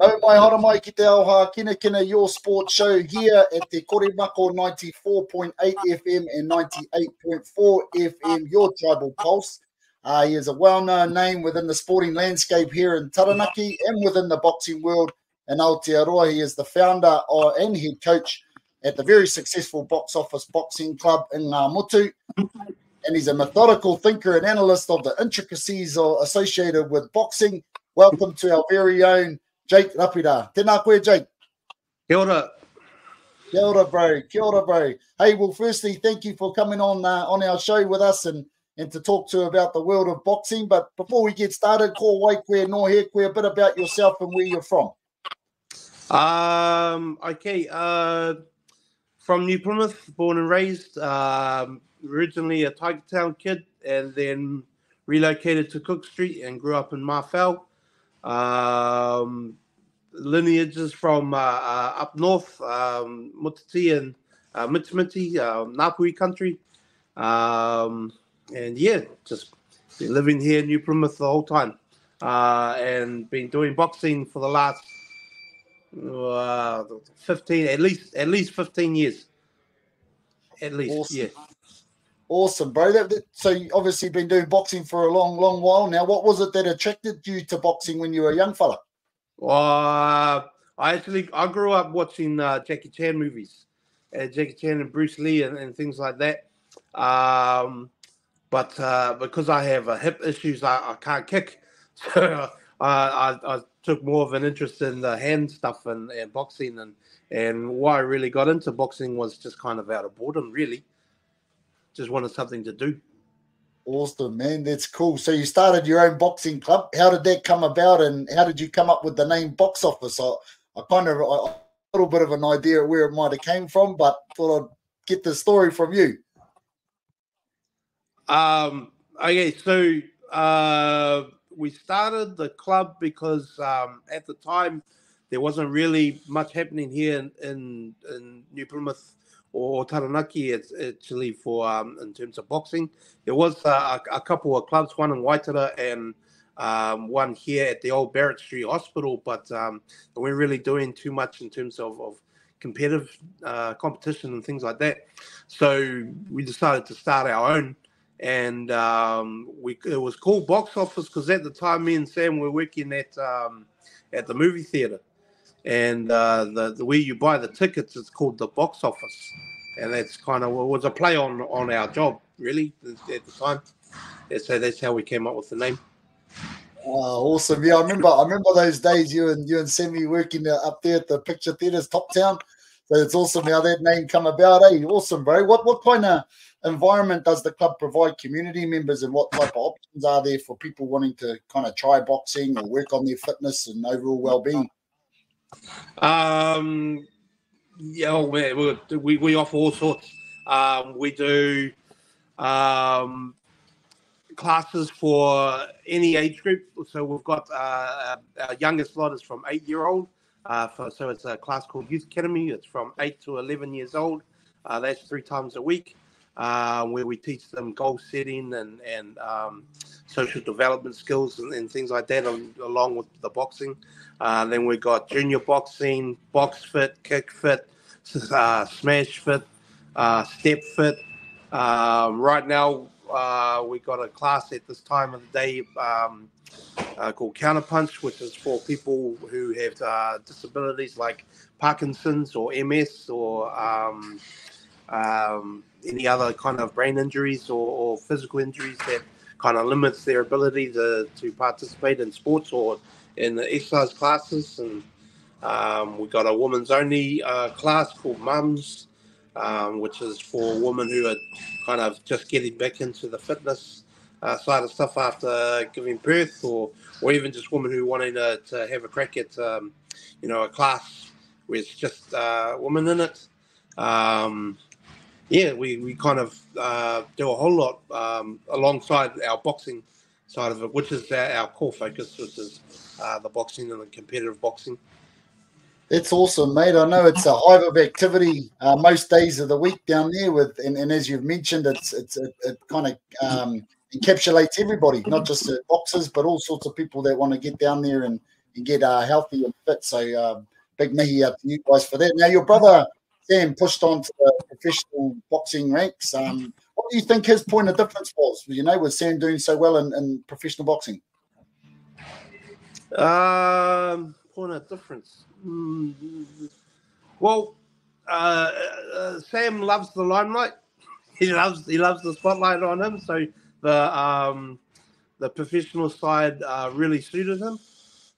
Nau mai hara mai ki te ao Hākinakina, your sports show here at Te Koremako 94.8 FM and 98.4 FM, your tribal pulse. He is a well-known name within the sporting landscape here in Taranaki and within the boxing world in Aotearoa. He is the founder and head coach at the very successful Box Office Boxing Club in Ngāmotu. And he's a methodical thinker and analyst of the intricacies associated with boxing. Welcome to our very own Jake Rapira. Tēnā koe, Jake. Kia ora. Kia ora, bro. Kia ora, bro. Hey, well, firstly, thank you for coming on our show with us and to talk to about the world of boxing. But before we get started, ko wai koe no he koe, a bit about yourself and where you're from. Okay. From New Plymouth, born and raised. Originally a Tiger Town kid, and then relocated to Cook Street and grew up in Marfell. Lineages from up north, Mutiti and Mitimiti, Ngāpui country. And yeah, just been living here in New Plymouth the whole time. And been doing boxing for the last 15, at least 15 years. At least, awesome. Yeah. Awesome, bro. So you obviously been doing boxing for a long, long while now. What was it that attracted you to boxing when you were a young fella? I grew up watching Jackie Chan movies, Jackie Chan and Bruce Lee and things like that. But because I have hip issues, I can't kick. So I took more of an interest in the hand stuff and boxing. And why I really got into boxing was just kind of out of boredom, really. Just wanted something to do. Awesome, man. That's cool. So you started your own boxing club. How did that come about, and how did you come up with the name Box Office? I kind of a little bit of an idea of where it might have came from, but thought I'd get the story from you. Okay, so we started the club because at the time there wasn't really much happening here in New Plymouth or Taranaki. It's actually for in terms of boxing. There was a couple of clubs, one in Waitara and one here at the old Barrett Street Hospital, but we weren't really doing too much in terms of competitive competition and things like that. So we decided to start our own, and it was called Box Office because at the time me and Sam were working at the movie theatre. And the where you buy the tickets, it's called the Box Office, and that's kind of was a play on our job, really, at the time. And so that's how we came up with the name. Oh, awesome! Yeah, I remember those days. You and Sammy working up there at the Picture Theatres, Top Town. So it's awesome how that name come about. Hey, awesome, bro. What kind of environment does the club provide community members, and what type of options are there for people wanting to kind of try boxing or work on their fitness and overall well-being? Yeah, we offer all sorts. We do classes for any age group. So we've got our youngest lot is from 8-year-old. So it's a class called Youth Academy. It's from 8 to 11 years old. That's 3 times a week, where we teach them goal setting and social development skills and things like that, along with the boxing. Then we got junior boxing, box fit, kick fit, smash fit, step fit. Right now, we got a class at this time of the day called Counterpunch, which is for people who have disabilities like Parkinson's or MS or any other kind of brain injuries or physical injuries that kind of limits their ability to participate in sports or in the exercise classes. And we got a women's only class called Mums, which is for women who are kind of just getting back into the fitness side of stuff after giving birth, or even just women who wanting to have a crack at a class where it's just women in it. We kind of do a whole lot alongside our boxing side of it, which is our core focus, which is the boxing and the competitive boxing. It's awesome, mate. I know it's a hive of activity most days of the week down there. And as you've mentioned, it kind of encapsulates everybody, not just the boxers, but all sorts of people that want to get down there and and get healthy and fit. So big mihi out to you guys for that. Now, your brother Sam pushed on to the professional boxing ranks. What do you think his point of difference was? You know, with Sam doing so well in professional boxing? Point of difference. Well, Sam loves the limelight. He loves the spotlight on him. So the professional side really suited him,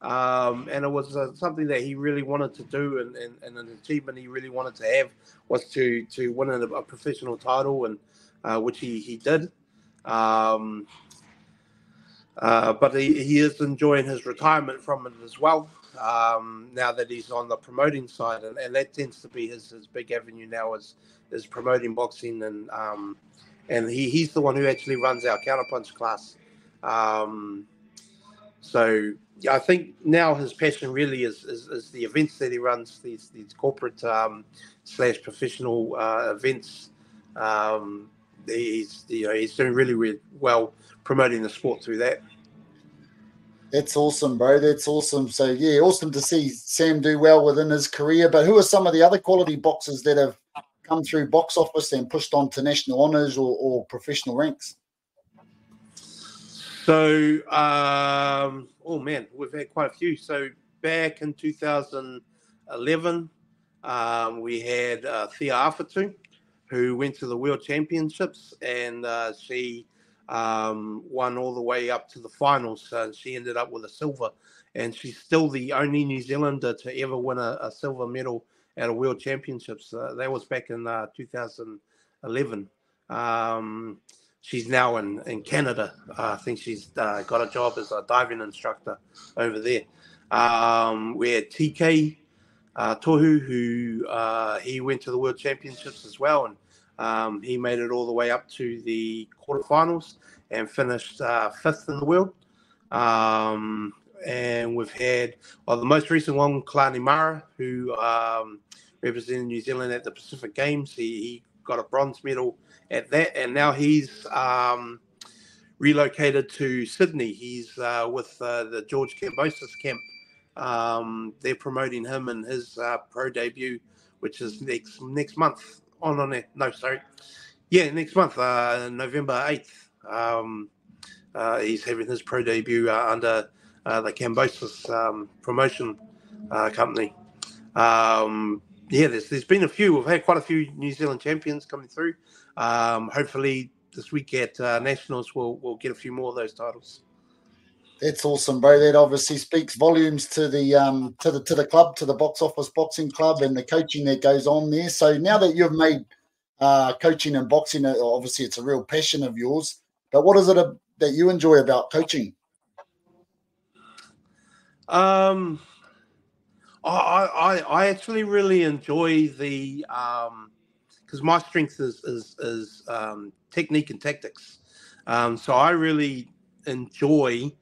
and it was something that he really wanted to do, and an achievement he really wanted to have was to win a professional title, and which he did. But he is enjoying his retirement from it as well, now that he's on the promoting side, and that tends to be his big avenue now is promoting boxing, and he's the one who actually runs our counterpunch class. So yeah, I think now his passion really is the events that he runs, these corporate / professional events. He's doing really, really well promoting the sport through that. That's awesome, bro. That's awesome. So yeah, awesome to see Sam do well within his career. But who are some of the other quality boxers that have come through box office and pushed on to national honours or professional ranks? So, oh man, we've had quite a few. So back in 2011, we had Thea Awhatu, who went to the World Championships, and she won all the way up to the finals. She ended up with a silver, and she's still the only New Zealander to ever win a silver medal at a World Championships. That was back in 2011. She's now in Canada. I think she's got a job as a diving instructor over there. We had TK Tohu, who he went to the World Championships as well, and he made it all the way up to the quarterfinals and finished fifth in the world. And we've had the most recent one, Kalani Mara, who represented New Zealand at the Pacific Games. He got a bronze medal at that, and now he's relocated to Sydney. He's with the George Cambosis camp. They're promoting him in his pro debut, which is next month. Next month, November 8th. He's having his pro debut under the Cambosis promotion company. There's been a few. We've had quite a few New Zealand champions coming through. Hopefully this week at Nationals we'll get a few more of those titles. That's awesome, bro. That obviously speaks volumes to the club, to the box office boxing club, and the coaching that goes on there. So now that you've made coaching and boxing, obviously it's a real passion of yours. But what is it that you enjoy about coaching? I actually really enjoy the because my strength is technique and tactics. So I really enjoy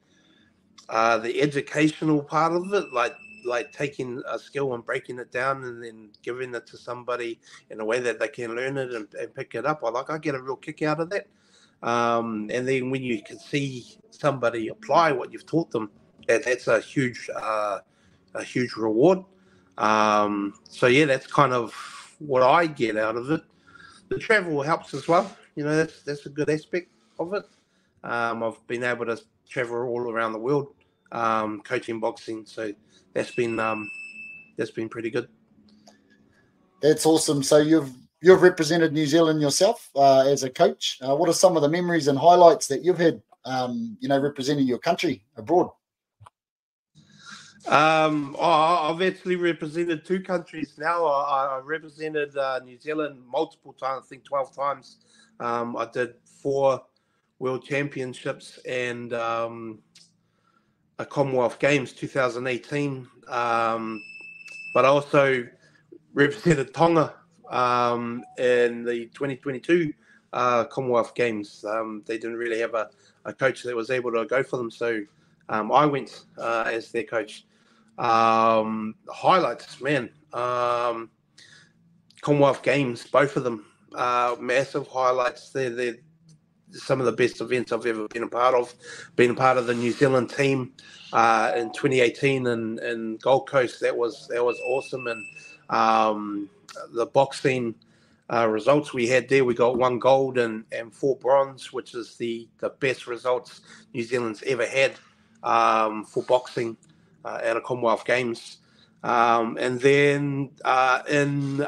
the educational part of it, like taking a skill and breaking it down and then giving it to somebody in a way that they can learn it and pick it up. I get a real kick out of that. And then when you can see somebody apply what you've taught them, that's a huge reward. So yeah, that's kind of what I get out of it. The travel helps as well. That's a good aspect of it. I've been able to travel all around the world, coaching boxing. So that's been pretty good. That's awesome. So you've represented New Zealand yourself as a coach. What are some of the memories and highlights that you've had, representing your country abroad? I've actually represented two countries now. I represented New Zealand multiple times, I think 12 times. I did 4 World Championships and a Commonwealth Games 2018. But I also represented Tonga in the 2022 Commonwealth Games. They didn't really have a coach that was able to go for them, so I went as their coach. Highlights, man. Commonwealth Games, both of them, massive highlights. They're some of the best events I've ever been a part of. Being a part of the New Zealand team in 2018 in Gold Coast, that was awesome. And the boxing results we had there, we got 1 gold and 4 bronze, which is the best results New Zealand's ever had for boxing at a Commonwealth Games. And then in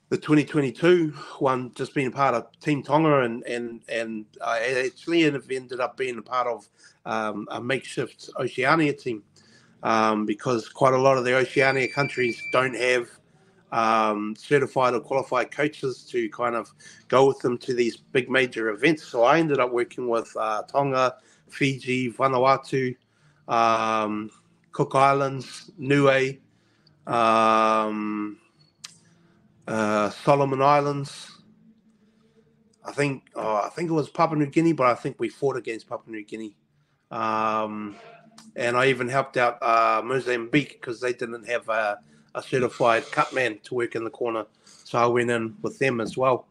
the 2022 one, just being a part of Team Tonga, and I actually ended up being a part of a makeshift Oceania team because quite a lot of the Oceania countries don't have certified or qualified coaches to kind of go with them to these big major events. So I ended up working with Tonga, Fiji, Vanuatu, Cook Islands, Niue, Solomon Islands. I think it was Papua New Guinea, but I think we fought against Papua New Guinea. And I even helped out Mozambique because they didn't have a certified cutman to work in the corner. So I went in with them as well.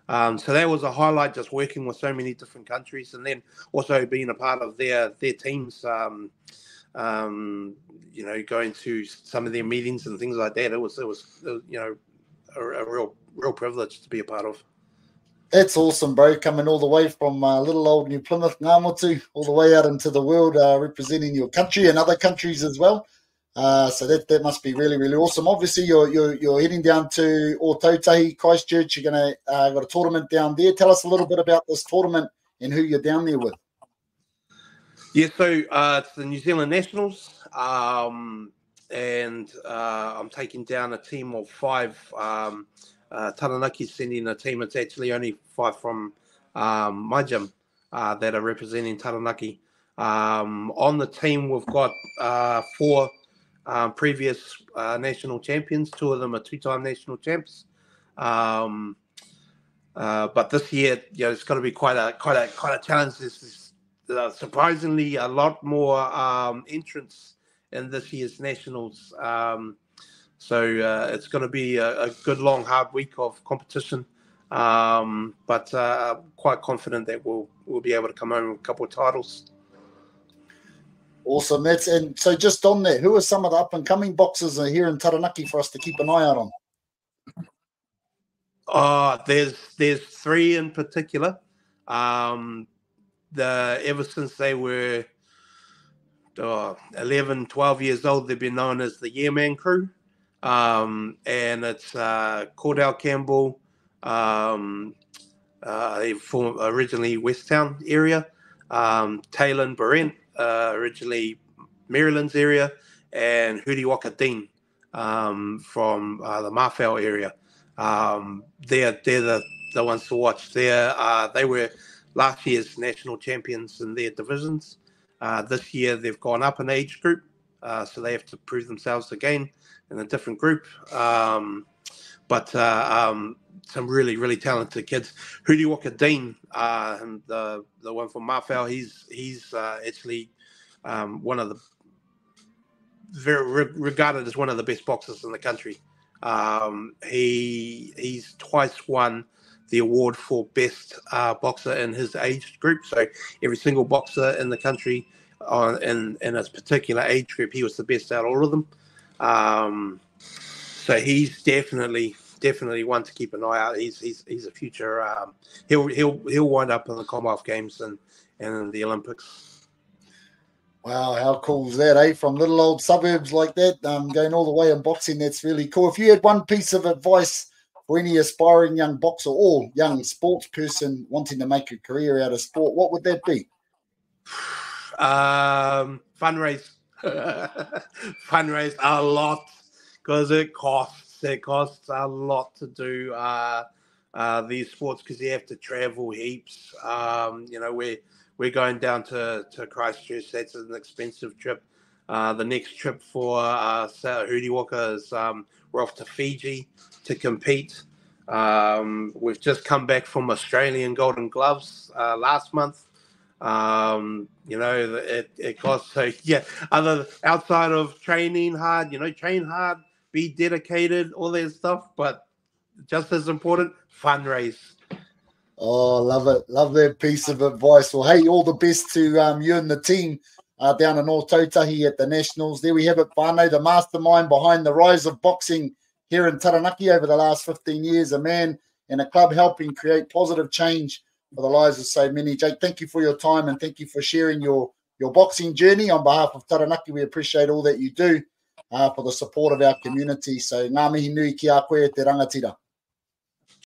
So that was a highlight, just working with so many different countries, and then also being a part of their teams, going to some of their meetings and things like that. It was a real privilege to be a part of. That's awesome, bro. Coming all the way from little old New Plymouth, Ngāmotu, all the way out into the world, representing your country and other countries as well. So that must be really, really awesome. Obviously, you're heading down to Ōtautahi, Christchurch. You're gonna got a tournament down there. Tell us a little bit about this tournament and who you're down there with. Yeah, so it's the New Zealand Nationals, and I'm taking down a team of 5. Taranaki sending a team. It's actually only 5 from my gym that are representing Taranaki. On the team, we've got 4 previous national champions. 2 of them are 2-time national champs. But this year, it's got to be quite a challenge. There's surprisingly a lot more entrants in this year's nationals. So it's going to be a good, long, hard week of competition. But quite confident that we'll be able to come home with a couple of titles. Awesome. And so just on that, who are some of the up-and-coming boxers here in Taranaki for us to keep an eye out on? There's 3 in particular. Ever since they were 11, 12 years old, they've been known as the Yeah Man Crew. And it's Cordell Campbell, from originally Westtown area, Taylon Barent, originally Maryland's area, and Huriwaka Dean from the Mawhao area. They're the ones to watch. They were last year's national champions in their divisions. This year they've gone up an age group, so they have to prove themselves again in a different group. But some really, really talented kids. Huriwaka Dean, and the one from Mawhao, he's actually one of the regarded as one of the best boxers in the country. He's twice won the award for best boxer in his age group. So every single boxer in the country in a particular age group, he was the best out of all of them. So he's definitely one to keep an eye out. He's a future. He'll wind up in the Commonwealth Games and in the Olympics. Wow, how cool is that, eh? From little old suburbs like that, going all the way in boxing, that's really cool. If you had one piece of advice for any aspiring young boxer or young sports person wanting to make a career out of sport, what would that be? Fundraise. Fundraise a lot, because it costs a lot to do these sports, because you have to travel heaps. We're going down to Christchurch. That's an expensive trip. The next trip for Huriwaka is we're off to Fiji to compete. We've just come back from Australian Golden Gloves last month. It costs. So yeah, outside of training hard, train hard, be dedicated, all that stuff. But just as important, fundraise. Oh, love it. Love that piece of advice. Well, hey, all the best to you and the team down in Ōtautahi at the Nationals. There we have it, Whānau, the mastermind behind the rise of boxing here in Taranaki over the last 15 years, a man and a club helping create positive change for the lives of so many. Jake, thank you for your time and thank you for sharing your boxing journey. On behalf of Taranaki, we appreciate all that you do for the support of our community. So ngā mihi nui ki a koe te rangatira.